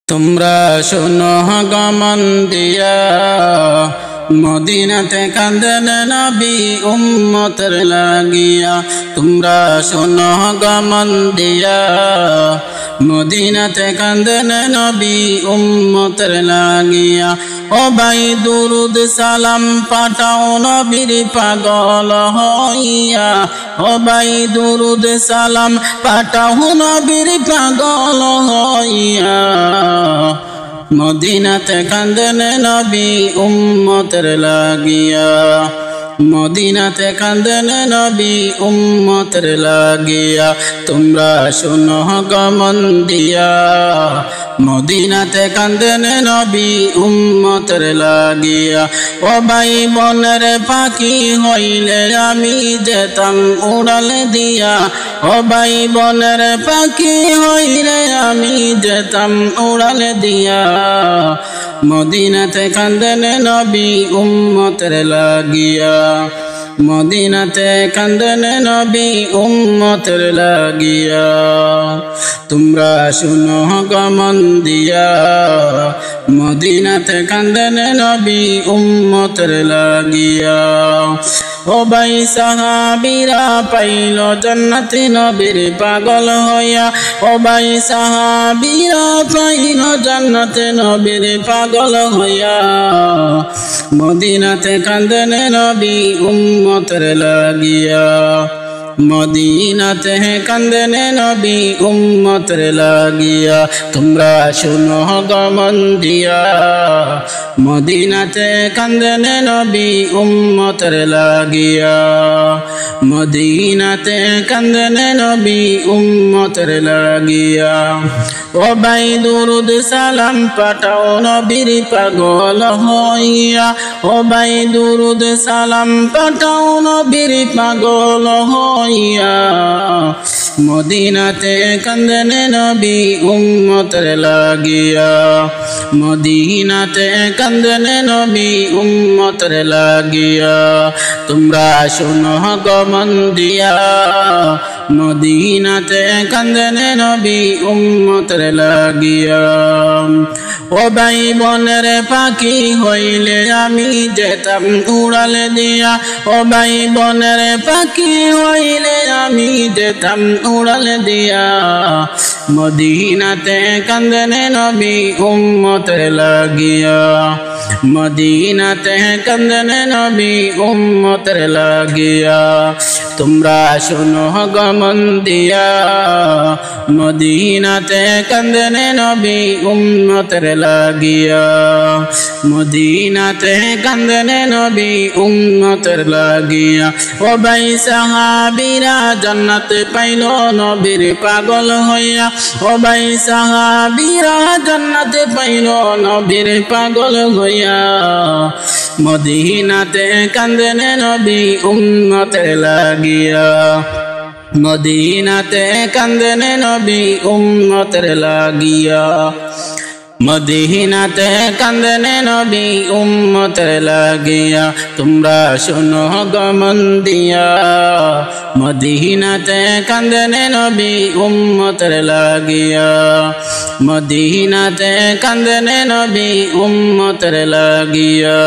তোমরা শোনো গমন দিয়া মদিনাতে কাঁদেন নবী উম্মতের লাগিয়া। তোমরা শোনো গমন দিয়া মদিনাতে কাঁদেন নবী উম্মতের লাগিয়া। ও ভাই দুরুদ সালাম পাঠাও নবীর পাগল হইয়া। ও ভাই দুরুদ সালাম পাঠাও নবীর পাগল হইয়া। মদিনাতে কাঁদেন নবী উম্মতের লাগিয়া। মদিনাতে কাঁদেন নবী উম্মতের লাগিয়া। তোমরা শোনো গমন দিয়া মদিনাতে কাঁদেন নবী উম্মতের লাগিয়া। ও ভাই বনের পাখি হইলে আমি যেতাম উড়াল দিয়া। ও ভাই বনের পাখি হইলে আমি যেতাম উড়াল দিয়া। মদিনাতে কাঁদেন নবী উম্মতের লাগিয়া। মদিনাতে কাঁদেন নবী উম্মতের লাগিয়া। তোমরা শুনো গমন দিয়া মদিনাতে কাঁদেন নবী উম্মতের লাগিয়া। ও ভাই সাহাবীরা পাইল জান্নাতে নবীর পাগল হইয়া। ও ভাই সাহাবীরা পাইল জান্নাতে নবীর পাগল হইয়া। মদিনাতে কাঁদেন নবী উম্মতের লাগিয়া। মদিনাতে কাঁদেন নবী উম্মতের লাগিয়া। তোমরা শুনো গমন দিয়া মদিনাতে কাঁদেন নবী উম্মতের লাগিয়া। মদিনাতে কাঁদেন নবী উম্মতের লাগিয়া। ও ভাই দুরুদ সালাম পাঠাও নবীর পাগল হইয়া। ও ভাই দুরুদ সালাম পাঠাও নবীর পাগল হইয়া। মদিনাতে কাঁদেন নবী উম্মতের লাগিয়া। মদিনাতে কাঁদেন নবী উম্মতের লাগিয়া। তোমরা শোনো গমন দিয়া মদিনাতে কাঁদেন নবী উম্মতের লাগিয়া। ও ভাই বনের পাখি হইলে আমি যেতাম উড়াল দিয়া। ও ভাই বনের পাখি হইলে আমি যেতাম উড়াল দিয়া। মদিনাতে কাঁদেন নবী উম্মতের লাগিয়া। মদিনাতে কাঁদেন নবী উম্মতের লাগিয়া। তোমরা শোনো গমন দিয়া মদিনাতে কাঁদেন নবী উম্মতের লাগিয়া। মদিনাতে কাঁদেন নবী উম্মতের লাগিয়া। ও ভাই সাহাবীরা জান্নাত পাইল নবীর পাগল হইয়া। ও ভাই সাহাবীরা জান্নাত পাইল নবীর পাগল হইয়া। মদিনাতে কাঁদেন নবী উম্মতের লাগিয়া। মদিনাতে কাঁদেন নবী উম্মতের লাগিয়া। মদিনাতে কাঁদেন নবী উম্মতের লাগিয়া। তোমরা শোনো গমন দিয়া মদিনাতে কাঁদেন নবী উম্মতের লাগিয়া। মদিনাতে কাঁদেন নবী উম্মতের লাগিয়া।